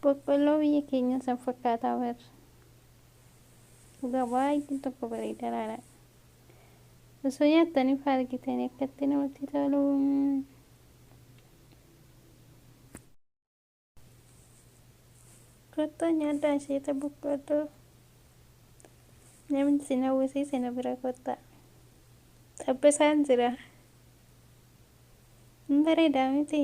Boqqolloo biyya keenya san fakkaataa bar. Dhugaa baay'ee tokko bareedaadha. Osoo nyaattanii argitanii akkatti namatti tolu. Kottaa nyaadhaa asheeta boqqolloo. Namni si hawwisiise na bira kottaa. Tabbasaan jira. Bareedaa miti.